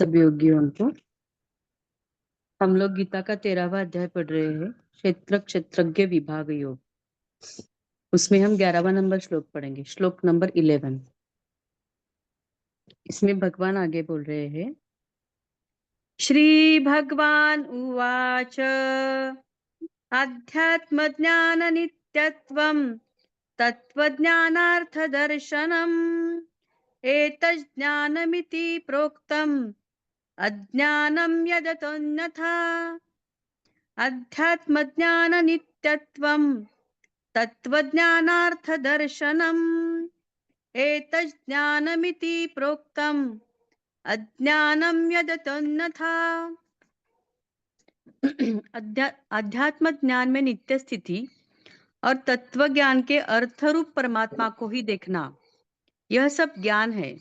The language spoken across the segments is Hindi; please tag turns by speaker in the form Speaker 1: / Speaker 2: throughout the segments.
Speaker 1: सब योगियों को हम लोग गीता का 13वां अध्याय पढ़ रहे हैं, क्षेत्र क्षेत्रज्ञ विभाग योग। उसमें हम 11वां नंबर श्लोक पढ़ेंगे, श्लोक नंबर 11। इसमें भगवान आगे बोल रहे हैं, श्री भगवान उवाच अध्यात्म ज्ञान नित्यत्वम तत्वज्ञानार्थ दर्शनम एतज्ज्ञानमिति प्रोक्तम अज्ञानं यदतोऽन्यथा अध्यात्म ज्ञान नित्यत्वम तत्वज्ञानार्थ दर्शनम एतज्ज्ञानमिति प्रोक्तम अज्ञानं यदतोऽन्यथा। अध्यात्म ज्ञान में नित्य स्थिति और तत्व ज्ञान के अर्थ रूप परमात्मा को ही देखना, यह सब ज्ञान है,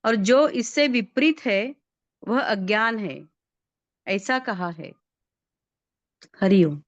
Speaker 1: और जो इससे विपरीत है वह अज्ञान है, ऐसा कहा है। हरिओम।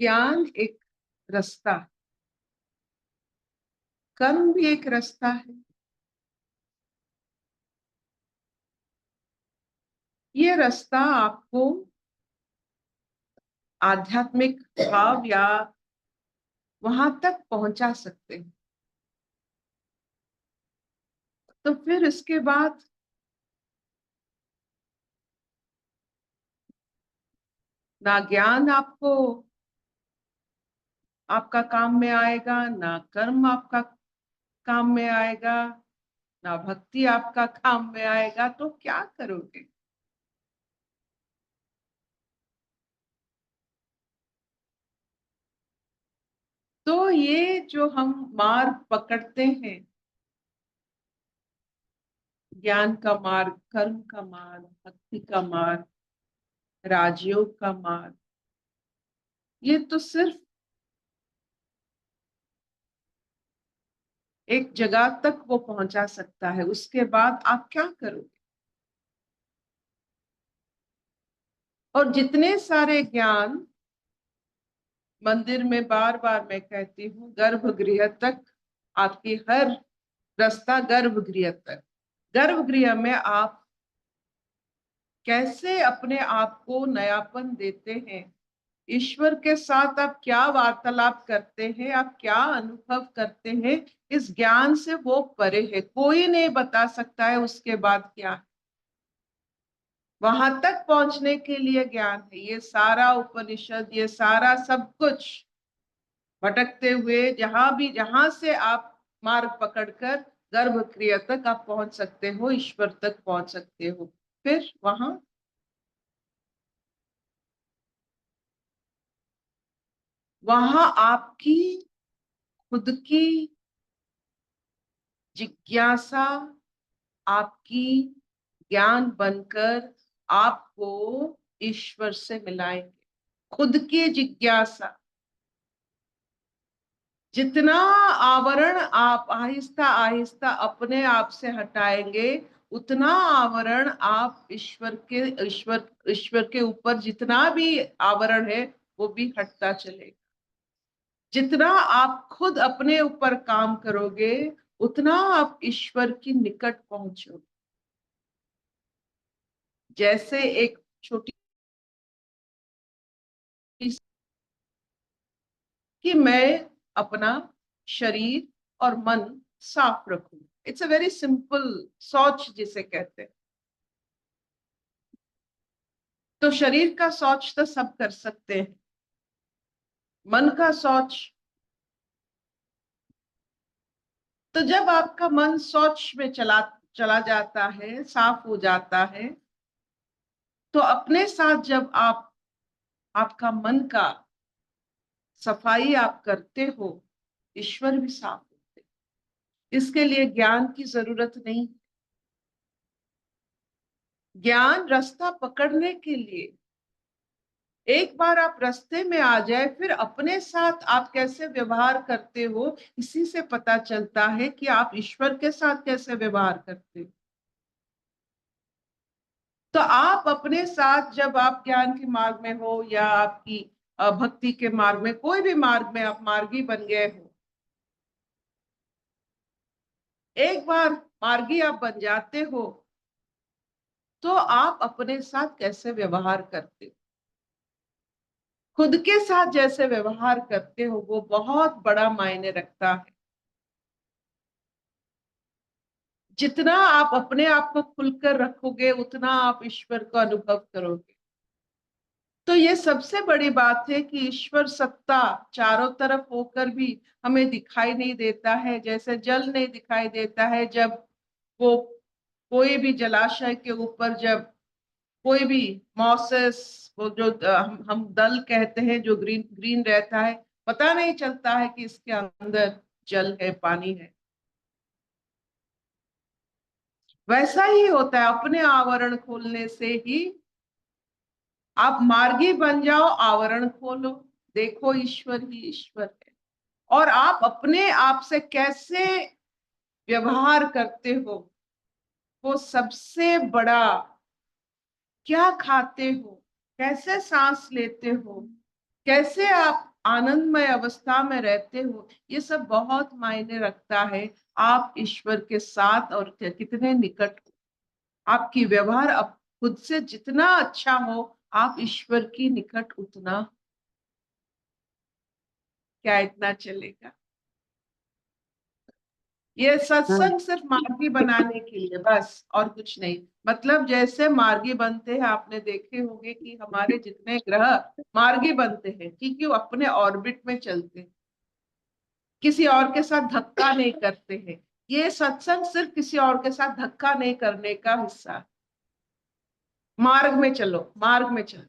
Speaker 2: ज्ञान एक रास्ता, कर्म भी एक रास्ता है। ये रास्ता आपको आध्यात्मिक भाव या वहां तक पहुंचा सकते हैं। तो फिर इसके बाद ना ज्ञान आपको आपका काम में आएगा, ना कर्म आपका काम में आएगा, ना भक्ति आपका काम में आएगा। तो क्या करोगे? तो ये जो हम मार्ग पकड़ते हैं, ज्ञान का मार्ग, कर्म का मार्ग, भक्ति का मार्ग, राजयोग का मार्ग, ये तो सिर्फ एक जगह तक वो पहुंचा सकता है। उसके बाद आप क्या करोगे? और जितने सारे ज्ञान मंदिर में, बार बार मैं कहती हूँ, गर्भगृह तक, आपकी हर रास्ता गर्भगृह तक। गर्भगृह में आप कैसे अपने आप को नयापन देते हैं, ईश्वर के साथ आप क्या वार्तालाप करते हैं, आप क्या अनुभव करते हैं, इस ज्ञान से वो परे है। कोई नहीं बता सकता है उसके बाद क्या है। वहां तक पहुंचने के लिए ज्ञान है। ये सारा उपनिषद, ये सारा सब कुछ भटकते हुए जहां से आप मार्ग पकड़कर गर्भगृह तक आप पहुंच सकते हो, ईश्वर तक पहुंच सकते हो। फिर वहां आपकी खुद की जिज्ञासा, आपकी ज्ञान बनकर आपको ईश्वर से मिलाएंगे। खुद की जिज्ञासा, जितना आवरण आप आहिस्ता आहिस्ता अपने आप से हटाएंगे, उतना आवरण आप ईश्वर के ऊपर जितना भी आवरण है वो भी हटता चलेगा। जितना आप खुद अपने ऊपर काम करोगे, उतना आप ईश्वर की निकट पहुंचोगे। जैसे एक छोटी कि मैं अपना शरीर और मन साफ रखूं। इट्स अ वेरी सिंपल शौच जिसे कहते हैं। तो शरीर का शौच तो सब कर सकते हैं, मन का शौच, तो जब आपका मन शौच में चला चला जाता है, साफ हो जाता है, तो अपने साथ जब आप आपका मन का सफाई आप करते हो, ईश्वर भी साफ होते हैं। इसके लिए ज्ञान की जरूरत नहीं। ज्ञान रास्ता पकड़ने के लिए एक बार आप रास्ते में आ जाए, फिर अपने साथ आप कैसे व्यवहार करते हो, इसी से पता चलता है कि आप ईश्वर के साथ कैसे व्यवहार करते हो। तो आप अपने साथ, जब आप ज्ञान के मार्ग में हो या आपकी भक्ति के मार्ग में, कोई भी मार्ग में आप मार्गी बन गए हो, एक बार मार्गी आप बन जाते हो, तो आप अपने साथ कैसे व्यवहार करते हो, खुद के साथ जैसे व्यवहार करते हो, वो बहुत बड़ा मायने रखता है। जितना आप अपने आप को खुलकर रखोगे, उतना आप ईश्वर को अनुभव करोगे। तो ये सबसे बड़ी बात है कि ईश्वर सत्ता चारों तरफ होकर भी हमें दिखाई नहीं देता है, जैसे जल नहीं दिखाई देता है जब वो कोई भी जलाशय के ऊपर, जब कोई भी मॉसेस, वो जो हम दल कहते हैं, जो ग्रीन ग्रीन रहता है, पता नहीं चलता है कि इसके अंदर जल है, पानी है। वैसा ही होता है, अपने आवरण खोलने से ही आप मार्गी बन जाओ। आवरण खोलो, देखो ईश्वर ही ईश्वर है, और आप अपने आप से कैसे व्यवहार करते हो, वो सबसे बड़ा। क्या खाते हो, कैसे सांस लेते हो, कैसे आप आनंदमय अवस्था में रहते हो, ये सब बहुत मायने रखता है। आप ईश्वर के साथ और कितने निकट हो, आपकी व्यवहार अब खुद से जितना अच्छा हो, आप ईश्वर की निकट उतना। क्या इतना चलेगा? ये
Speaker 3: हाँ
Speaker 2: सत्संग सिर्फ मार्गी बनाने के लिए, बस और कुछ नहीं। मतलब जैसे मार्गी बनते हैं, आपने देखे होंगे कि हमारे जितने ग्रह मार्गी बनते हैं, क्योंकि वो अपने ऑर्बिट में चलते हैं, किसी और के साथ धक्का नहीं करते हैं। ये सत्संग सिर्फ किसी और के साथ धक्का नहीं करने का हिस्सा है। मार्ग में चलो, मार्ग में चलो,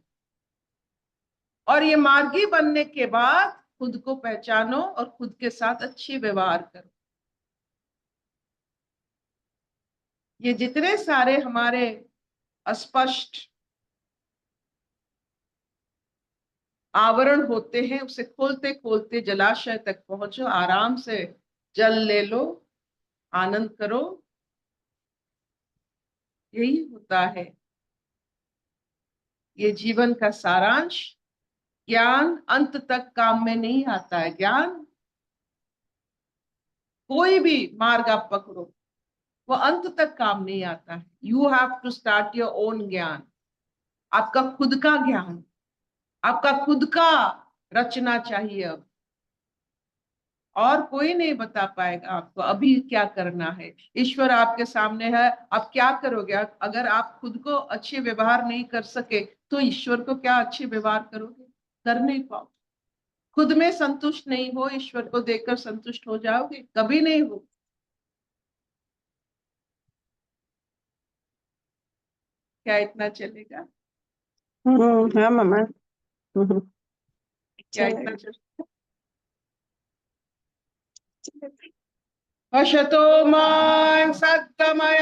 Speaker 2: और ये मार्गी बनने के बाद खुद को पहचानो और खुद के साथ अच्छी व्यवहार करो। ये जितने सारे हमारे अस्पष्ट आवरण होते हैं, उसे खोलते खोलते जलाशय तक पहुंचो, आराम से जल ले लो, आनंद करो। यही होता है ये जीवन का सारांश। ज्ञान अंत तक काम में नहीं आता है। ज्ञान, कोई भी मार्ग आप पकड़ो, वो अंत तक काम नहीं आता है। You have to start your own ज्ञान, आपका खुद का ज्ञान, आपका खुद का रचना चाहिए अब। और कोई नहीं बता पाएगा आपको अभी क्या करना है। ईश्वर आपके सामने है, आप क्या करोगे? अगर आप खुद को अच्छे व्यवहार नहीं कर सके, तो ईश्वर को क्या अच्छे व्यवहार करोगे? कर नहीं पाओ। खुद में संतुष्ट नहीं हो, ईश्वर को देखकर संतुष्ट हो जाओगे? कभी नहीं हो। क्या इतना चलेगा?
Speaker 3: हाँ मामा। हम्म,
Speaker 2: क्या
Speaker 3: अच्छा
Speaker 2: इतना
Speaker 3: लगा।
Speaker 2: चलेगा? पश्यतो मां सत्तमय,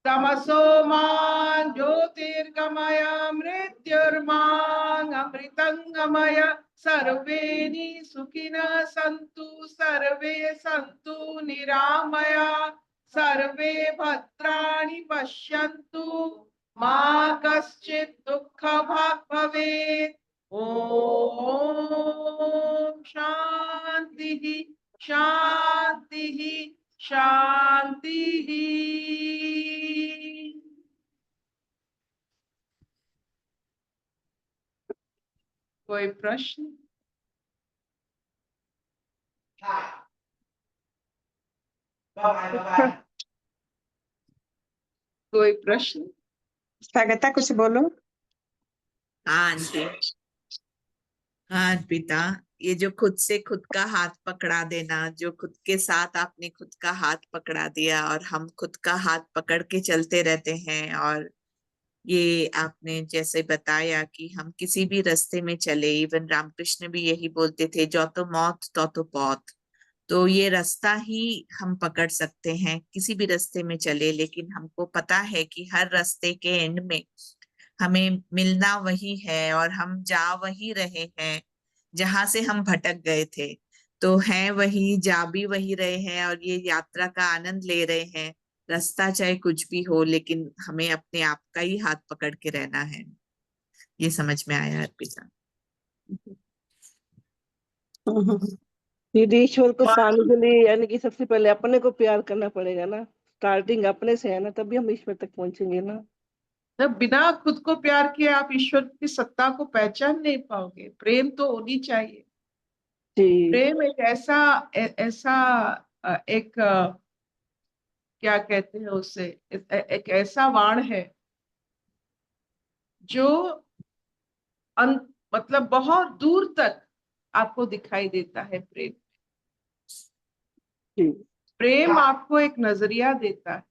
Speaker 2: तमसो मां ज्योतिर्गमय, मृत्युर्मां अमृतंगमय। सर्वे सुखिनः सन्तु, सर्वे सन्तु निरामया, सर्वे भद्राणि पश्यन्तु, मा कश्चित् दुःखभाग् भवेत्। ओम शांति शांति शांति। कोई प्रश्न? कोई प्रश्न?
Speaker 3: स्वागता कुछ बोलो।
Speaker 4: हाँ जी। हाँ पिता, ये जो खुद से खुद का हाथ पकड़ा देना, जो खुद के साथ आपने खुद का हाथ पकड़ा दिया और हम खुद का हाथ पकड़ के चलते रहते हैं। और ये आपने जैसे बताया कि हम किसी भी रास्ते में चले, इवन रामकृष्ण भी यही बोलते थे, जो तो मौत तो पौत। तो ये रास्ता ही हम पकड़ सकते हैं, किसी भी रास्ते में चले, लेकिन हमको पता है कि हर रास्ते के एंड में हमें मिलना वही है और हम जा वही रहे हैं जहां से हम भटक गए थे। तो हैं वही, जा भी वही रहे हैं और ये यात्रा का आनंद ले रहे हैं। रास्ता चाहे कुछ भी हो, लेकिन हमें अपने आप का ही हाथ पकड़ के रहना है। ये समझ में आया अर्पिता।
Speaker 3: यदि ईश्वर को पाने के लिए यानी कि सबसे पहले अपने को प्यार करना पड़ेगा ना। स्टार्टिंग अपने से है ना, तभी हम ईश्वर तक पहुंचेंगे ना।
Speaker 2: जब बिना खुद को प्यार किए आप ईश्वर की सत्ता को पहचान नहीं पाओगे। प्रेम तो होनी चाहिए।
Speaker 3: जी।
Speaker 2: प्रेम एक ऐसा ऐसा एक क्या कहते हैं उसे, एक ऐसा वाण है जो मतलब बहुत दूर तक आपको दिखाई देता है। प्रेम
Speaker 3: जी।
Speaker 2: प्रेम आपको एक नजरिया देता है।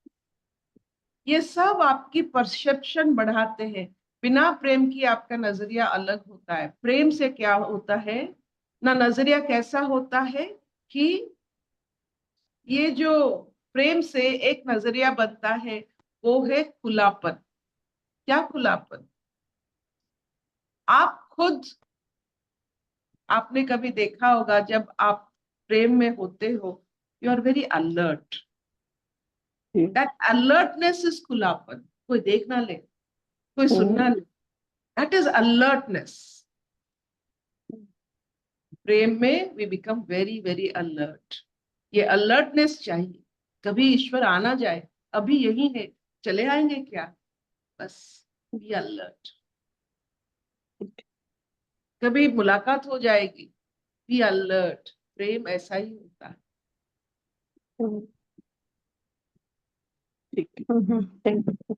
Speaker 2: ये सब आपकी परसेप्शन बढ़ाते हैं। बिना प्रेम की आपका नजरिया अलग होता है। प्रेम से क्या होता है ना, नजरिया कैसा होता है कि ये जो प्रेम से एक नजरिया बनता है वो है खुलापन। क्या खुलापन? आप खुद, आपने कभी देखा होगा जब आप प्रेम में होते हो, यू आर वेरी अलर्ट।
Speaker 3: जी।
Speaker 2: दैट अलर्टनेस इज खुलापन। कोई देख ना ले, कोई सुन ना ले, दैट इज अलर्टनेस। प्रेम में we become very very alert. ये अलर्टनेस चाहिए। कभी ईश्वर आना जाए, अभी यही है, चले आएंगे क्या? बस बी अलर्ट। कभी मुलाकात हो जाएगी, बी अलर्ट। प्रेम ऐसा ही होता है।
Speaker 3: ठीक। Thank you.